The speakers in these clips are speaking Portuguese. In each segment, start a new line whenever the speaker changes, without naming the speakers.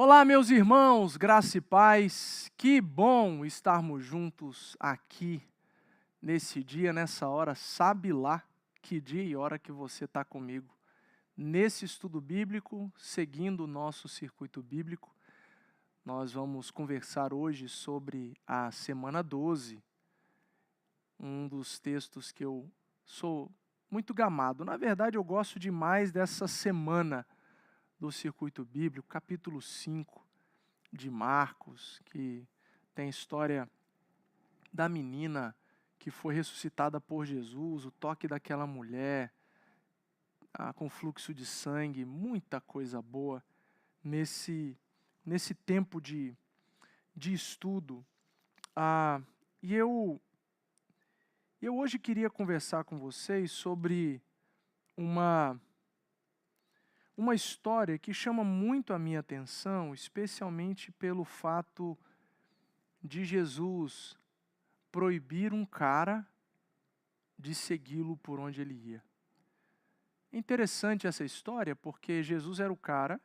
Olá, meus irmãos, graça e paz. Que bom estarmos juntos aqui nesse dia, nessa hora. Sabe lá que dia e hora que você está comigo nesse estudo bíblico, seguindo o nosso circuito bíblico. Nós vamos conversar hoje sobre a semana 12, um dos textos que eu sou muito gamado. Na verdade, eu gosto demais dessa semana do circuito bíblico, capítulo 5 de Marcos, que tem a história da menina que foi ressuscitada por Jesus, o toque daquela mulher, com fluxo de sangue, muita coisa boa nesse tempo de estudo. E eu hoje queria conversar com vocês sobre uma história que chama muito a minha atenção, especialmente pelo fato de Jesus proibir um cara de segui-lo por onde ele ia. É interessante essa história porque Jesus era o cara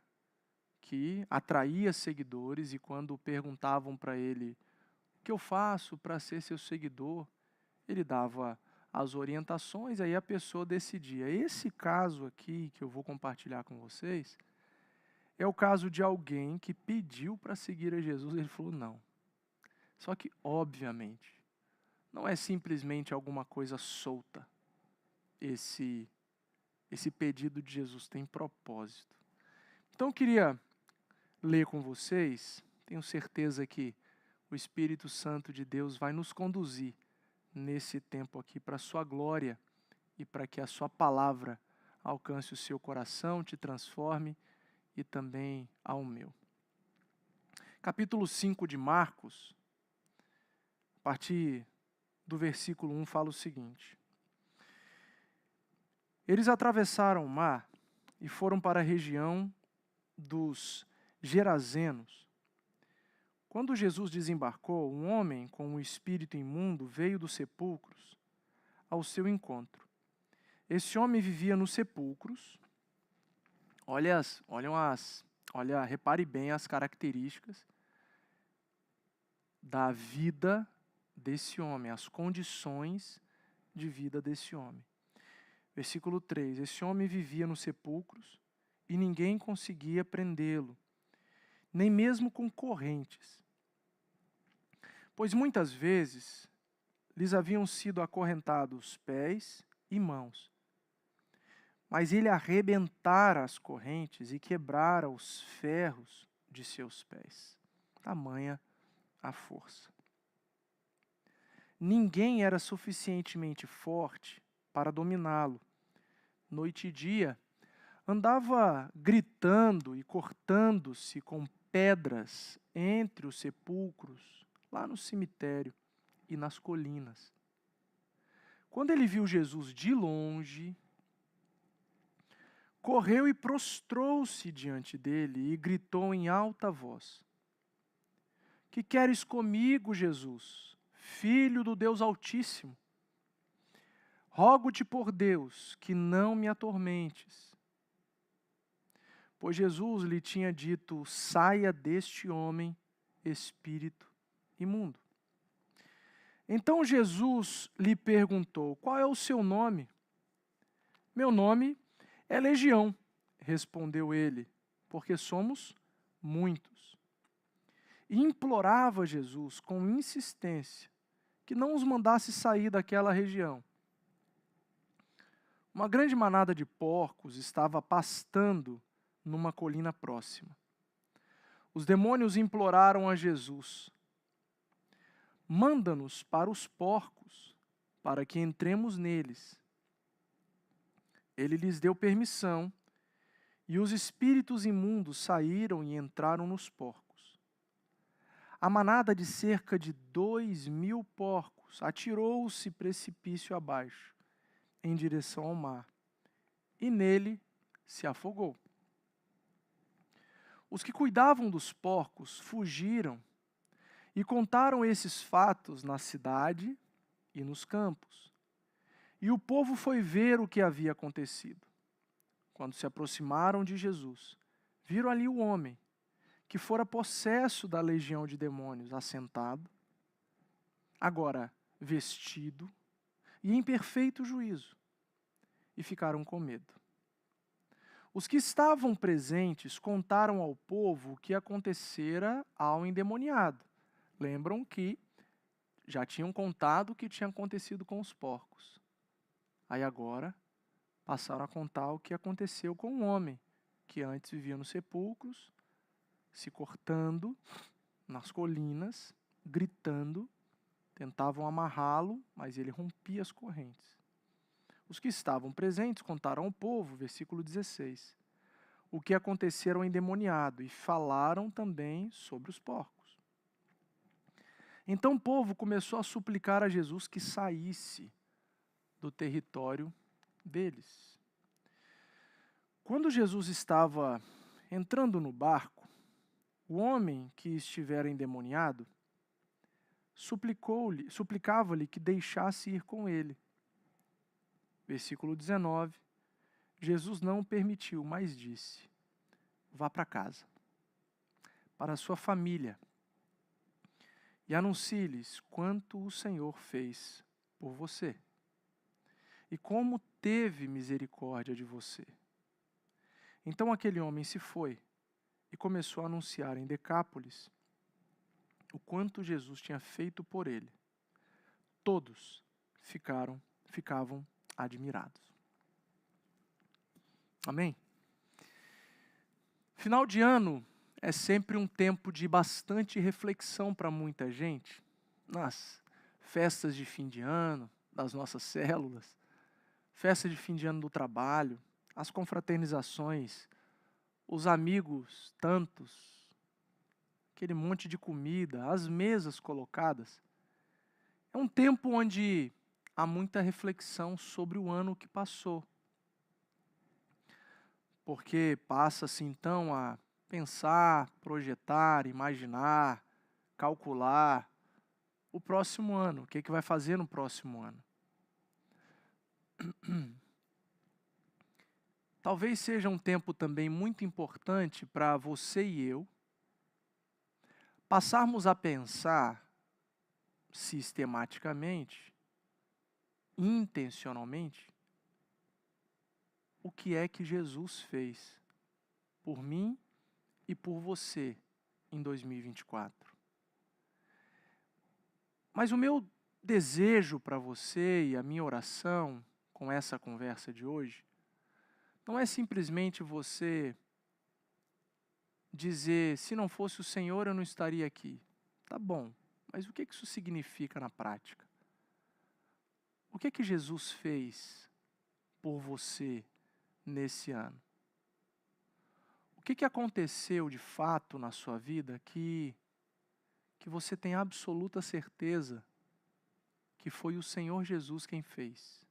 que atraía seguidores e quando perguntavam para ele: o que eu faço para ser seu seguidor? Ele dava as orientações, aí a pessoa decidia. Esse caso aqui que eu vou compartilhar com vocês é o caso de alguém que pediu para seguir a Jesus e ele falou não. Só que, obviamente, não é simplesmente alguma coisa solta. Esse pedido de Jesus tem propósito. Então eu queria ler com vocês, tenho certeza que o Espírito Santo de Deus vai nos conduzir nesse tempo aqui para a sua glória e para que a sua palavra alcance o seu coração, te transforme e também ao meu. Capítulo 5 de Marcos, a partir do versículo 1 fala o seguinte: Eles atravessaram o mar e foram para a região dos Gerazenos. Quando Jesus desembarcou, um homem com um espírito imundo veio dos sepulcros ao seu encontro. Esse homem vivia nos sepulcros. Repare bem as características da vida desse homem, as condições de vida desse homem. Versículo 3: Esse homem vivia nos sepulcros e ninguém conseguia prendê-lo, nem mesmo com correntes, pois muitas vezes lhes haviam sido acorrentados pés e mãos. Mas ele arrebentara as correntes e quebrara os ferros de seus pés. Tamanha a força. Ninguém era suficientemente forte para dominá-lo. Noite e dia, andava gritando e cortando-se com pedras entre os sepulcros, lá no cemitério e nas colinas. Quando ele viu Jesus de longe, correu e prostrou-se diante dele e gritou em alta voz: Que queres comigo, Jesus, Filho do Deus Altíssimo? Rogo-te por Deus que não me atormentes. Pois Jesus lhe tinha dito: saia deste homem, espírito imundo. Então Jesus lhe perguntou: qual é o seu nome? Meu nome é Legião, respondeu ele, porque somos muitos. E implorava Jesus com insistência que não os mandasse sair daquela região. Uma grande manada de porcos estava pastando numa colina próxima. Os demônios imploraram a Jesus: manda-nos para os porcos, para que entremos neles. Ele lhes deu permissão, e os espíritos imundos saíram e entraram nos porcos. A manada de cerca de 2.000 porcos atirou-se precipício abaixo, em direção ao mar, e nele se afogou. Os que cuidavam dos porcos fugiram e contaram esses fatos na cidade e nos campos. E o povo foi ver o que havia acontecido. Quando se aproximaram de Jesus, viram ali o homem, que fora possesso da legião de demônios, assentado, agora vestido e em perfeito juízo, e ficaram com medo. Os que estavam presentes contaram ao povo o que acontecera ao endemoniado. Lembram que já tinham contado o que tinha acontecido com os porcos. Aí agora passaram a contar o que aconteceu com o homem, que antes vivia nos sepulcros, se cortando nas colinas, gritando, tentavam amarrá-lo, mas ele rompia as correntes. Os que estavam presentes contaram ao povo, versículo 16, o que acontecera ao endemoniado, e falaram também sobre os porcos. Então o povo começou a suplicar a Jesus que saísse do território deles. Quando Jesus estava entrando no barco, o homem que estivera endemoniado suplicava-lhe que deixasse ir com ele. Versículo 19, Jesus não o permitiu, mas disse: vá para casa, para a sua família, e anuncie-lhes quanto o Senhor fez por você, e como teve misericórdia de você. Então aquele homem se foi e começou a anunciar em Decápolis o quanto Jesus tinha feito por ele. Todos ficavam admirados. Amém? Final de ano é sempre um tempo de bastante reflexão para muita gente. Nas festas de fim de ano, das nossas células, festa de fim de ano do trabalho, as confraternizações, os amigos tantos, aquele monte de comida, as mesas colocadas. É um tempo onde há muita reflexão sobre o ano que passou. Porque passa-se então a pensar, projetar, imaginar, calcular o próximo ano, o que vai fazer no próximo ano. Talvez seja um tempo também muito importante para você e eu passarmos a pensar sistematicamente, intencionalmente, o que é que Jesus fez por mim e por você em 2024. Mas o meu desejo para você e a minha oração com essa conversa de hoje não é simplesmente você dizer, se não fosse o Senhor eu não estaria aqui. Tá bom, mas o que isso significa na prática? O que Jesus fez por você nesse ano? O que aconteceu de fato na sua vida que você tem absoluta certeza que foi o Senhor Jesus quem fez?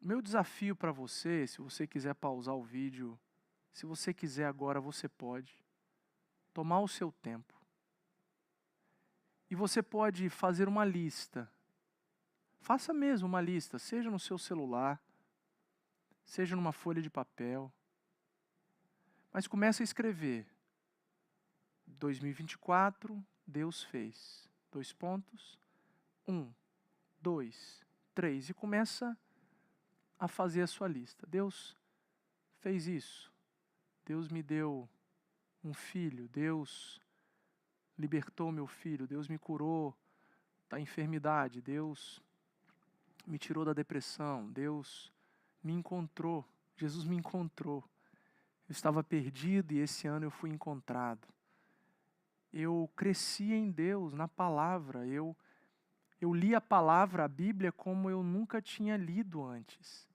Meu desafio para você, se você quiser pausar o vídeo, se você quiser agora, você pode tomar o seu tempo. E você pode fazer uma lista. Faça mesmo uma lista, seja no seu celular, seja numa folha de papel. Mas comece a escrever. 2024, Deus fez. 2 pontos. 1, 2, 3. E começa a fazer a sua lista. Deus fez isso. Deus me deu um filho. Deus libertou meu filho. Deus me curou da enfermidade. Deus me tirou da depressão. Deus me encontrou. Jesus me encontrou. Eu estava perdido e esse ano eu fui encontrado. Eu cresci em Deus, na palavra. Eu li a palavra, a Bíblia, como eu nunca tinha lido antes.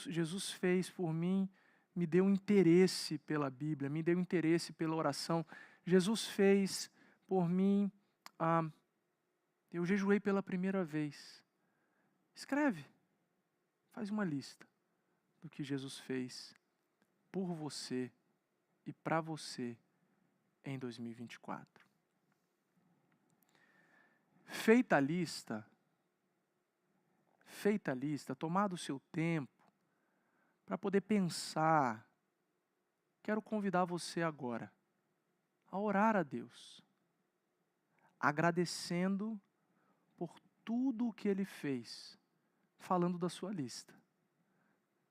Jesus fez por mim, me deu interesse pela Bíblia, me deu interesse pela oração. Jesus fez por mim, eu jejuei pela primeira vez. Escreve, faz uma lista do que Jesus fez por você e para você em 2024. Feita a lista, tomado o seu tempo para poder pensar quero convidar você agora a orar a Deus, agradecendo por tudo o que Ele fez, falando da sua lista.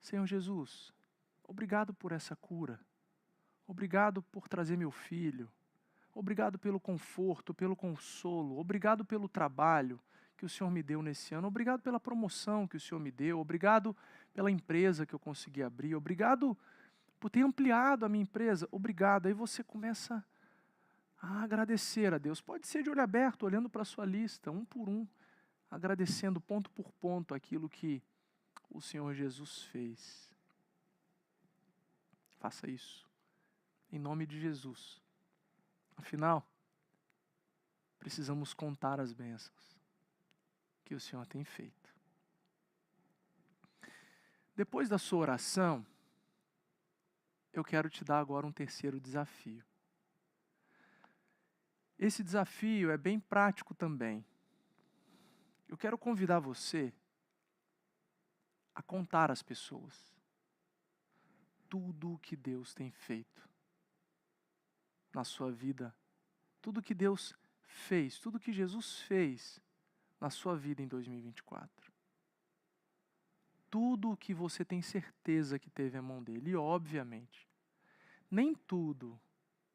Senhor Jesus, obrigado por essa cura. Obrigado por trazer meu filho. Obrigado pelo conforto, pelo consolo. Obrigado pelo trabalho que o Senhor me deu nesse ano. Obrigado pela promoção que o Senhor me deu. Obrigado pela empresa que eu consegui abrir. Obrigado por ter ampliado a minha empresa. Obrigado. Aí você começa a agradecer a Deus. Pode ser de olho aberto, olhando para a sua lista, um por um, agradecendo ponto por ponto aquilo que o Senhor Jesus fez. Faça isso, em nome de Jesus. Afinal, precisamos contar as bênçãos que o Senhor tem feito. Depois da sua oração, eu quero te dar agora um terceiro desafio. Esse desafio é bem prático também. Eu quero convidar você a contar às pessoas tudo o que Deus tem feito na sua vida, tudo o que Deus fez, tudo o que Jesus fez na sua vida em 2024. Tudo o que você tem certeza que teve a mão dele. E, obviamente, nem tudo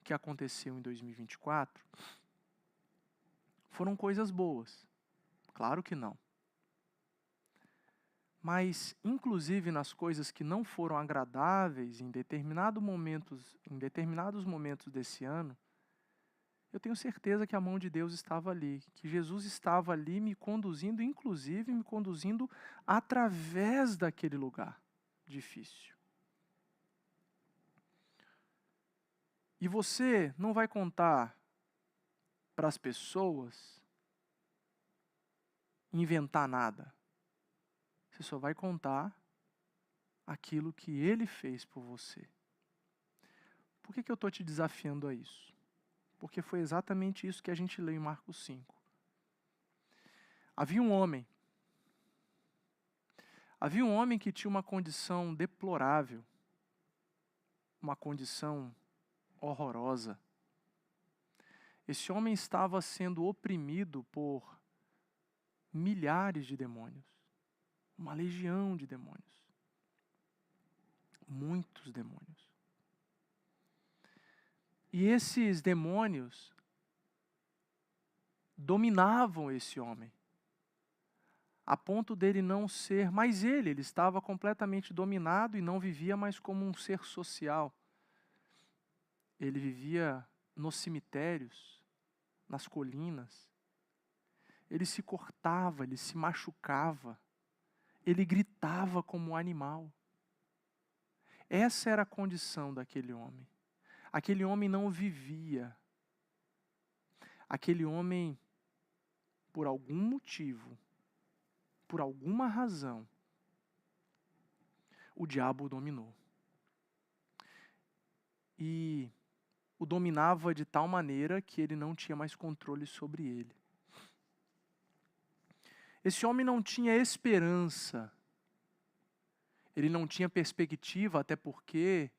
que aconteceu em 2024 foram coisas boas. Claro que não. Mas, inclusive nas coisas que não foram agradáveis em determinados momentos desse ano, eu tenho certeza que a mão de Deus estava ali, que Jesus estava ali me conduzindo, inclusive me conduzindo através daquele lugar difícil. E você não vai contar para as pessoas inventar nada. Você só vai contar aquilo que Ele fez por você. Por que eu estou te desafiando a isso? Porque foi exatamente isso que a gente leu em Marcos 5. Havia um homem que tinha uma condição deplorável, uma condição horrorosa. Esse homem estava sendo oprimido por milhares de demônios, uma legião de demônios, muitos demônios. E esses demônios dominavam esse homem, a ponto dele não ser mais ele estava completamente dominado e não vivia mais como um ser social. Ele vivia nos cemitérios, nas colinas. Ele se cortava, ele se machucava, ele gritava como um animal. Essa era a condição daquele homem. Aquele homem não vivia. Aquele homem, por algum motivo, por alguma razão, o diabo o dominou. E o dominava de tal maneira que ele não tinha mais controle sobre ele. Esse homem não tinha esperança. Ele não tinha perspectiva, até porque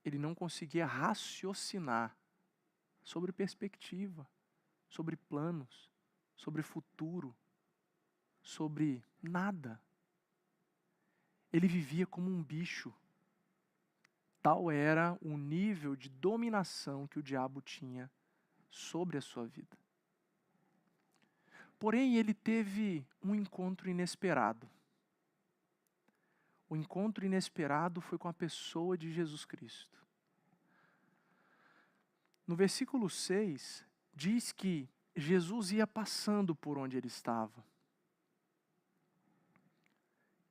ele não conseguia raciocinar sobre perspectiva, sobre planos, sobre futuro, sobre nada. Ele vivia como um bicho. Tal era o nível de dominação que o diabo tinha sobre a sua vida. Porém, ele teve um encontro inesperado. O encontro inesperado foi com a pessoa de Jesus Cristo. No versículo 6, diz que Jesus ia passando por onde ele estava.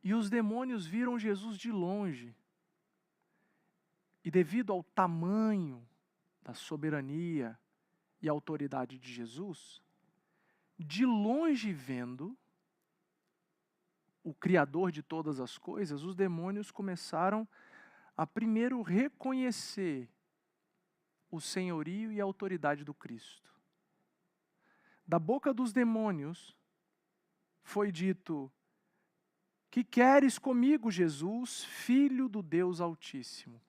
E os demônios viram Jesus de longe. E devido ao tamanho da soberania e autoridade de Jesus, de longe vendo o Criador de todas as coisas, os demônios começaram a primeiro reconhecer o senhorio e a autoridade do Cristo. Da boca dos demônios foi dito: "Que queres comigo, Jesus, Filho do Deus Altíssimo?"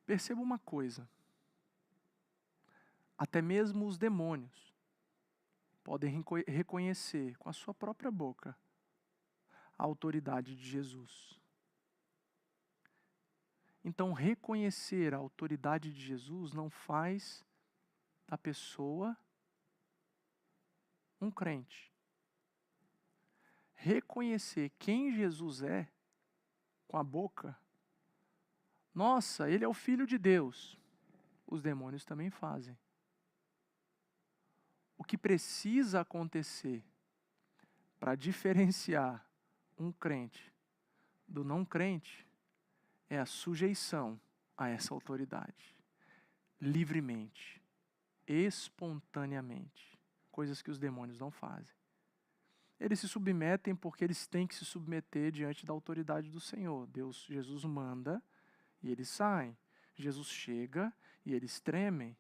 Perceba uma coisa. Até mesmo os demônios podem reconhecer com a sua própria boca a autoridade de Jesus. Então, reconhecer a autoridade de Jesus não faz da pessoa um crente. Reconhecer quem Jesus é com a boca, nossa, ele é o Filho de Deus. Os demônios também fazem. O que precisa acontecer para diferenciar um crente do não crente é a sujeição a essa autoridade, livremente, espontaneamente, coisas que os demônios não fazem. Eles se submetem porque eles têm que se submeter diante da autoridade do Senhor. Jesus manda e eles saem. Jesus chega e eles tremem.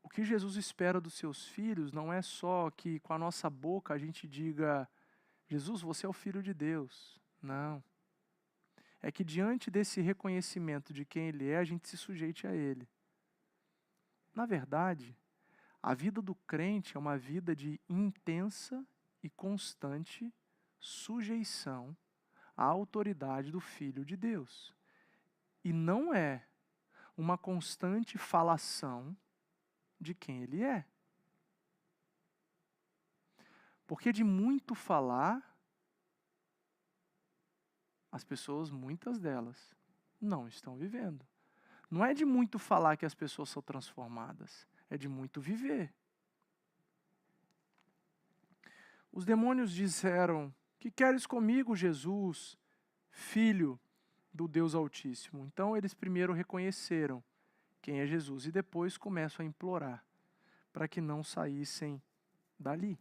O que Jesus espera dos seus filhos não é só que com a nossa boca a gente diga: Jesus, você é o Filho de Deus. Não. É que diante desse reconhecimento de quem Ele é, a gente se sujeite a Ele. Na verdade, a vida do crente é uma vida de intensa e constante sujeição à autoridade do Filho de Deus. E não é uma constante falação de quem Ele é. Porque de muito falar, as pessoas, muitas delas, não estão vivendo. Não é de muito falar que as pessoas são transformadas, é de muito viver. Os demônios disseram: que queres comigo, Jesus, Filho do Deus Altíssimo? Então eles primeiro reconheceram quem é Jesus e depois começam a implorar para que não saíssem dali.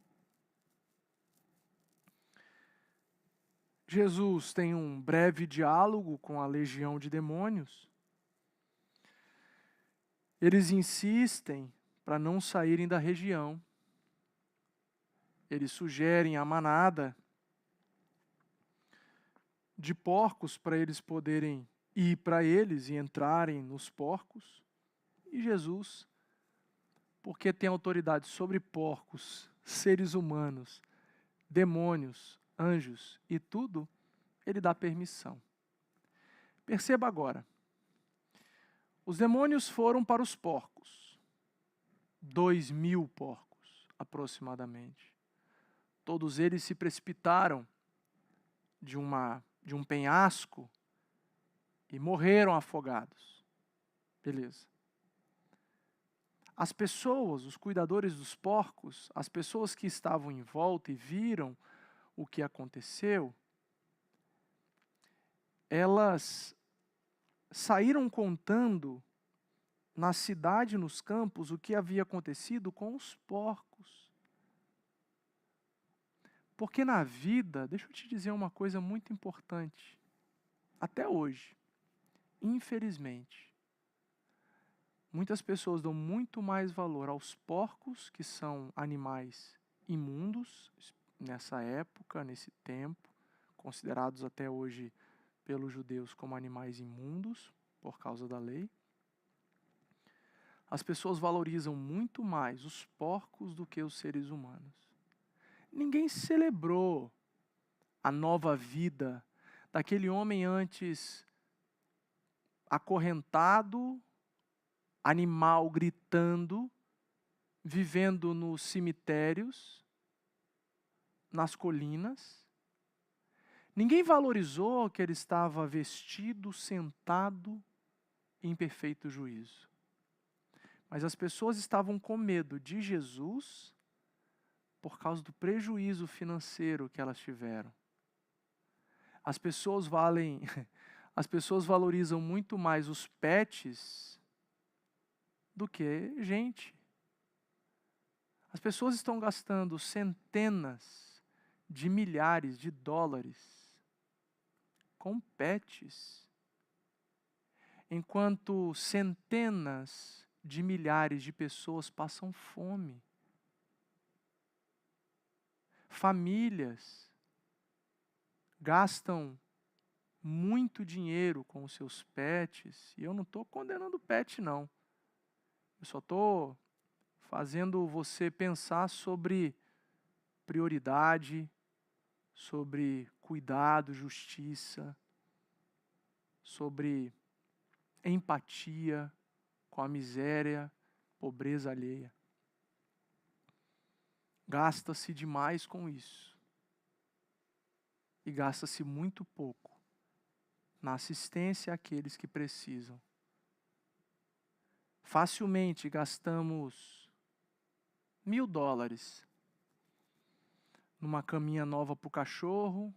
Jesus tem um breve diálogo com a legião de demônios. Eles insistem para não saírem da região. Eles sugerem a manada de porcos para eles poderem ir para eles e entrarem nos porcos. E Jesus, porque tem autoridade sobre porcos, seres humanos, demônios, anjos e tudo, ele dá permissão. Perceba agora. Os demônios foram para os porcos. 2.000 porcos, aproximadamente. Todos eles se precipitaram de um penhasco e morreram afogados. Beleza. As pessoas, os cuidadores dos porcos, as pessoas que estavam em volta e viram o que aconteceu, elas saíram contando na cidade, nos campos, o que havia acontecido com os porcos. Porque na vida, deixa eu te dizer uma coisa muito importante. Até hoje, infelizmente, muitas pessoas dão muito mais valor aos porcos, que são animais imundos, nessa época, nesse tempo, considerados até hoje pelos judeus como animais imundos, por causa da lei. As pessoas valorizam muito mais os porcos do que os seres humanos. Ninguém celebrou a nova vida daquele homem antes acorrentado, animal gritando, vivendo nos cemitérios, nas colinas. Ninguém valorizou que ele estava vestido, sentado, em perfeito juízo. Mas as pessoas estavam com medo de Jesus por causa do prejuízo financeiro que elas tiveram. As pessoas valorizam muito mais os pets do que gente. As pessoas estão gastando centenas de milhares de dólares com pets, enquanto centenas de milhares de pessoas passam fome. Famílias gastam muito dinheiro com os seus pets, e eu não estou condenando o pet, não. Eu só estou fazendo você pensar sobre prioridade, sobre cuidado, justiça, sobre empatia com a miséria, pobreza alheia. Gasta-se demais com isso. E gasta-se muito pouco na assistência àqueles que precisam. Facilmente gastamos $1.000 numa caminha nova para o cachorro,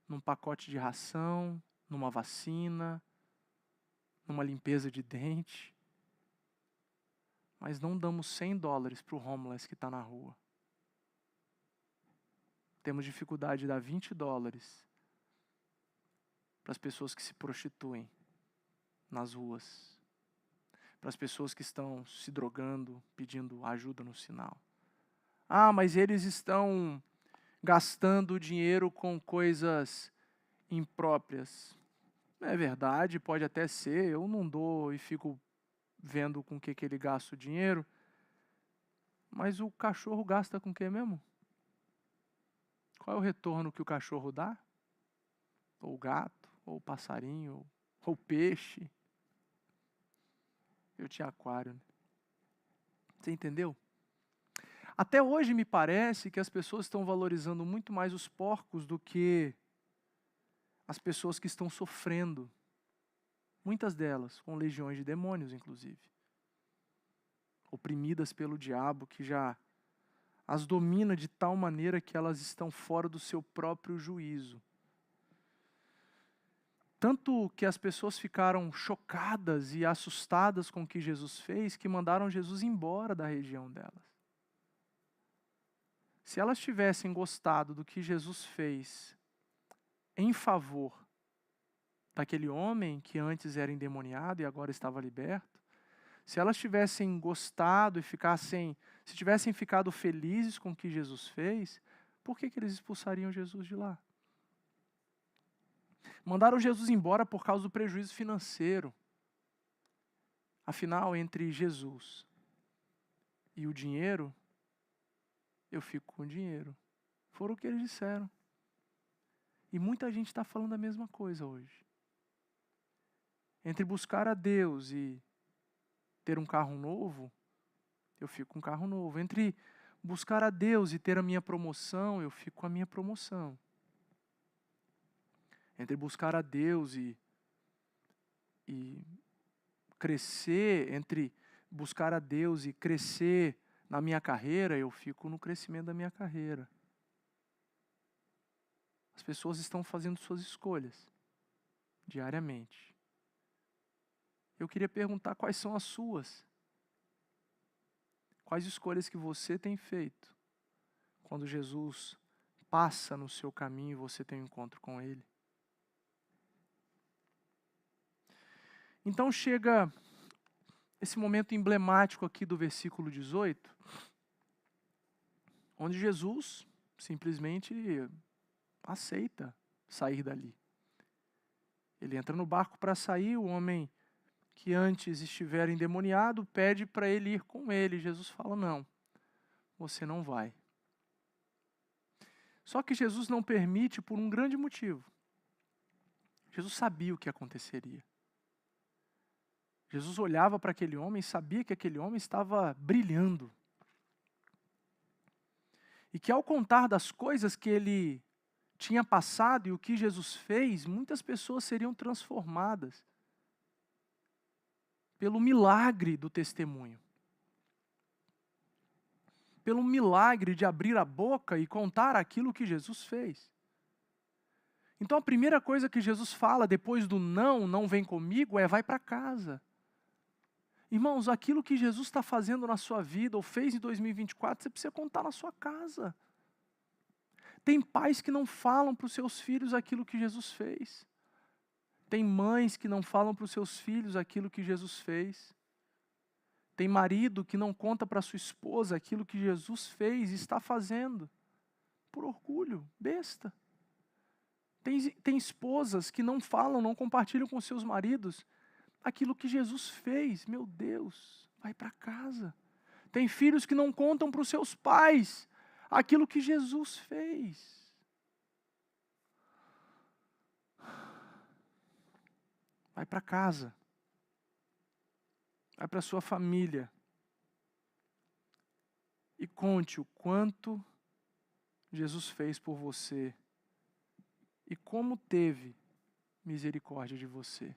num pacote de ração, numa vacina, numa limpeza de dente. Mas não damos $100 para o homeless que está na rua. Temos dificuldade de dar $20 para as pessoas que se prostituem nas ruas, para as pessoas que estão se drogando, pedindo ajuda no sinal. Ah, mas eles estão gastando dinheiro com coisas impróprias. É verdade, pode até ser, eu não dou e fico vendo com que ele gasta o dinheiro, mas o cachorro gasta com o que mesmo? Qual é o retorno que o cachorro dá? Ou o gato, ou o passarinho, ou o peixe. Eu tinha aquário, né? Você entendeu? Até hoje me parece que as pessoas estão valorizando muito mais os porcos do que as pessoas que estão sofrendo. Muitas delas com legiões de demônios, inclusive. Oprimidas pelo diabo que já as domina de tal maneira que elas estão fora do seu próprio juízo. Tanto que as pessoas ficaram chocadas e assustadas com o que Jesus fez, que mandaram Jesus embora da região delas. Se elas tivessem gostado do que Jesus fez em favor daquele homem que antes era endemoniado e agora estava liberto, se elas tivessem gostado e se tivessem ficado felizes com o que Jesus fez, por que eles expulsariam Jesus de lá? Mandaram Jesus embora por causa do prejuízo financeiro. Afinal, entre Jesus e o dinheiro, eu fico com o dinheiro. Foram o que eles disseram. E muita gente está falando a mesma coisa hoje. Entre buscar a Deus e ter um carro novo, eu fico com um carro novo. Entre buscar a Deus e ter a minha promoção, eu fico com a minha promoção. Entre buscar a Deus e crescer, entre buscar a Deus e crescer na minha carreira, eu fico no crescimento da minha carreira. As pessoas estão fazendo suas escolhas diariamente. Eu queria perguntar quais são as suas. Quais escolhas que você tem feito quando Jesus passa no seu caminho e você tem um encontro com Ele? Então chega esse momento emblemático aqui do versículo 18, onde Jesus simplesmente aceita sair dali. Ele entra no barco para sair, o homem que antes estivera endemoniado pede para ele ir com ele. Jesus fala, não, você não vai. Só que Jesus não permite por um grande motivo. Jesus sabia o que aconteceria. Jesus olhava para aquele homem e sabia que aquele homem estava brilhando. E que ao contar das coisas que ele tinha passado e o que Jesus fez, muitas pessoas seriam transformadas pelo milagre do testemunho. Pelo milagre de abrir a boca e contar aquilo que Jesus fez. Então a primeira coisa que Jesus fala depois do não vem comigo, é vai para casa. Irmãos, aquilo que Jesus está fazendo na sua vida, ou fez em 2024, você precisa contar na sua casa. Tem pais que não falam para os seus filhos aquilo que Jesus fez. Tem mães que não falam para os seus filhos aquilo que Jesus fez. Tem marido que não conta para sua esposa aquilo que Jesus fez e está fazendo. Por orgulho, besta. Tem esposas que não falam, não compartilham com seus maridos aquilo que Jesus fez. Meu Deus, vai para casa. Tem filhos que não contam para os seus pais aquilo que Jesus fez. Vai para casa. Vai para sua família. E conte o quanto Jesus fez por você e como teve misericórdia de você.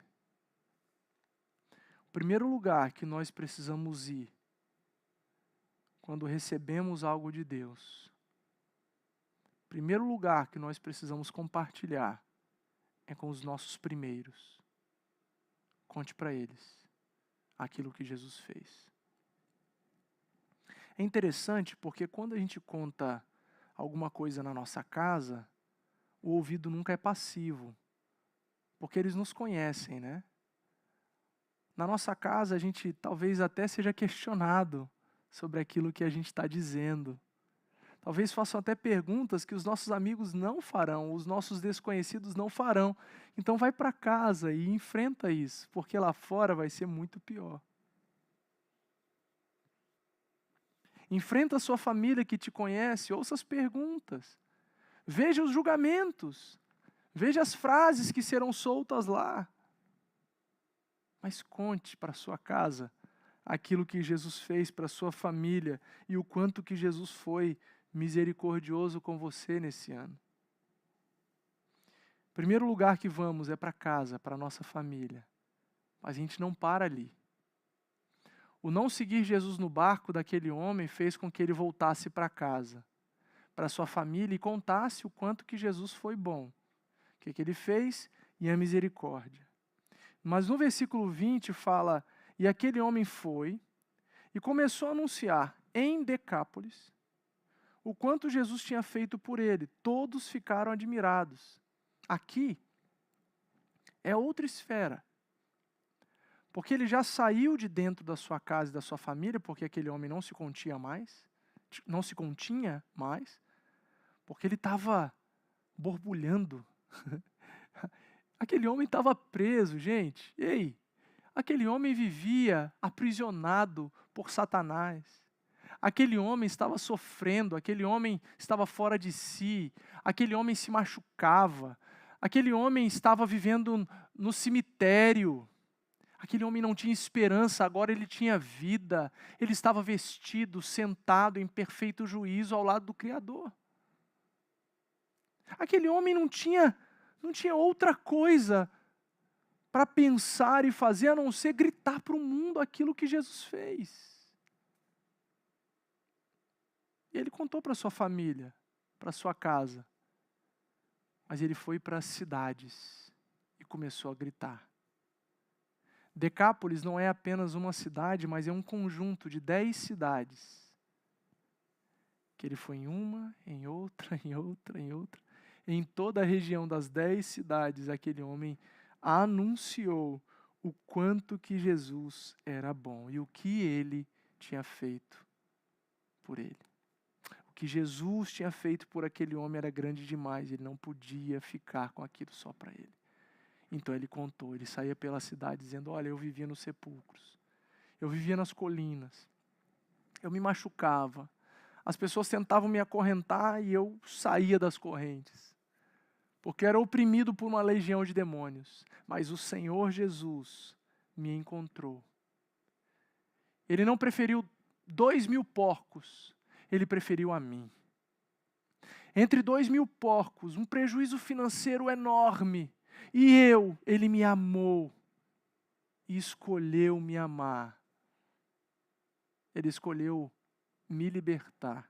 O primeiro lugar que nós precisamos ir quando recebemos algo de Deus, o primeiro lugar que nós precisamos compartilhar é com os nossos primeiros. Conte para eles aquilo que Jesus fez. É interessante porque quando a gente conta alguma coisa na nossa casa, o ouvido nunca é passivo, porque eles nos conhecem, né? Na nossa casa a gente talvez até seja questionado sobre aquilo que a gente está dizendo. Talvez façam até perguntas que os nossos amigos não farão, os nossos desconhecidos não farão. Então vai para casa e enfrenta isso, porque lá fora vai ser muito pior. Enfrenta a sua família que te conhece, ouça as perguntas. Veja os julgamentos. Veja as frases que serão soltas lá. Mas conte para sua casa aquilo que Jesus fez para sua família e o quanto que Jesus foi misericordioso com você nesse ano. O primeiro lugar que vamos é para casa, para nossa família. Mas a gente não para ali. O não seguir Jesus no barco daquele homem fez com que ele voltasse para casa, para sua família e contasse o quanto que Jesus foi bom. O que ele fez? E a misericórdia. Mas no versículo 20 fala, e aquele homem foi e começou a anunciar em Decápolis o quanto Jesus tinha feito por ele. Todos ficaram admirados. Aqui é outra esfera. Porque ele já saiu de dentro da sua casa e da sua família, porque aquele homem não se continha mais, porque ele estava borbulhando. Aquele homem estava preso, gente. Ei, aquele homem vivia aprisionado por Satanás. Aquele homem estava sofrendo, aquele homem estava fora de si, aquele homem se machucava, aquele homem estava vivendo no cemitério. Aquele homem não tinha esperança, agora ele tinha vida. Ele estava vestido, sentado em perfeito juízo ao lado do Criador. Aquele homem não tinha outra coisa para pensar e fazer a não ser gritar para o mundo aquilo que Jesus fez. E ele contou para sua família, para sua casa. Mas ele foi para as cidades e começou a gritar. Decápolis não é apenas uma cidade, mas é um conjunto de 10 cidades. Que ele foi em uma, em outra, em outra, em outra. Em toda a região das 10 cidades, aquele homem anunciou o quanto que Jesus era bom e o que ele tinha feito por ele. O que Jesus tinha feito por aquele homem era grande demais, ele não podia ficar com aquilo só para ele. Então ele contou, ele saía pela cidade dizendo, olha, eu vivia nos sepulcros, eu vivia nas colinas, eu me machucava, as pessoas tentavam me acorrentar e eu saía das correntes, porque era oprimido por uma legião de demônios, mas o Senhor Jesus me encontrou. Ele não preferiu 2.000 porcos, ele preferiu a mim. Entre 2.000 porcos, um prejuízo financeiro enorme, e ele me amou e escolheu me amar. Ele escolheu me libertar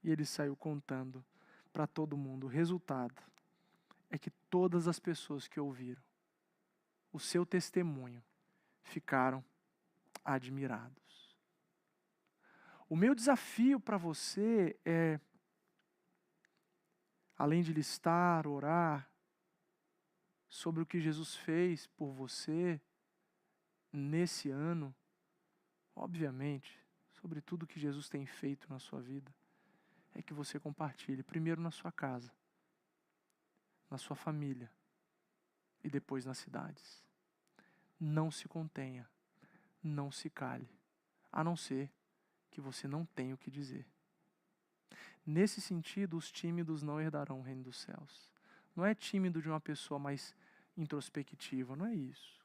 e ele saiu contando para todo mundo. O resultado é que todas as pessoas que ouviram o seu testemunho ficaram admirados. O meu desafio para você é, além de listar, orar, sobre o que Jesus fez por você nesse ano, obviamente, sobre tudo que Jesus tem feito na sua vida, é que você compartilhe, primeiro na sua casa. na sua família e depois nas cidades. Não se contenha, não se cale, a não ser que você não tenha o que dizer. Nesse sentido, os tímidos não herdarão o reino dos céus. Não é tímido de uma pessoa mais introspectiva, não é isso.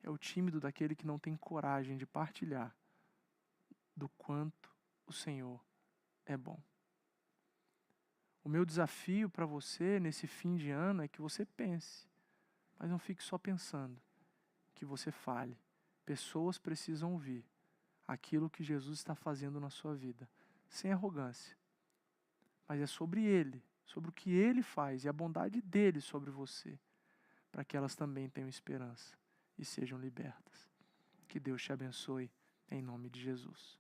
É o tímido daquele que não tem coragem de partilhar do quanto o Senhor é bom. O meu desafio para você nesse fim de ano é que você pense, mas não fique só pensando, que você fale. Pessoas precisam ouvir aquilo que Jesus está fazendo na sua vida, sem arrogância. Mas é sobre Ele, sobre o que Ele faz e a bondade dEle sobre você, para que elas também tenham esperança e sejam libertas. Que Deus te abençoe, em nome de Jesus.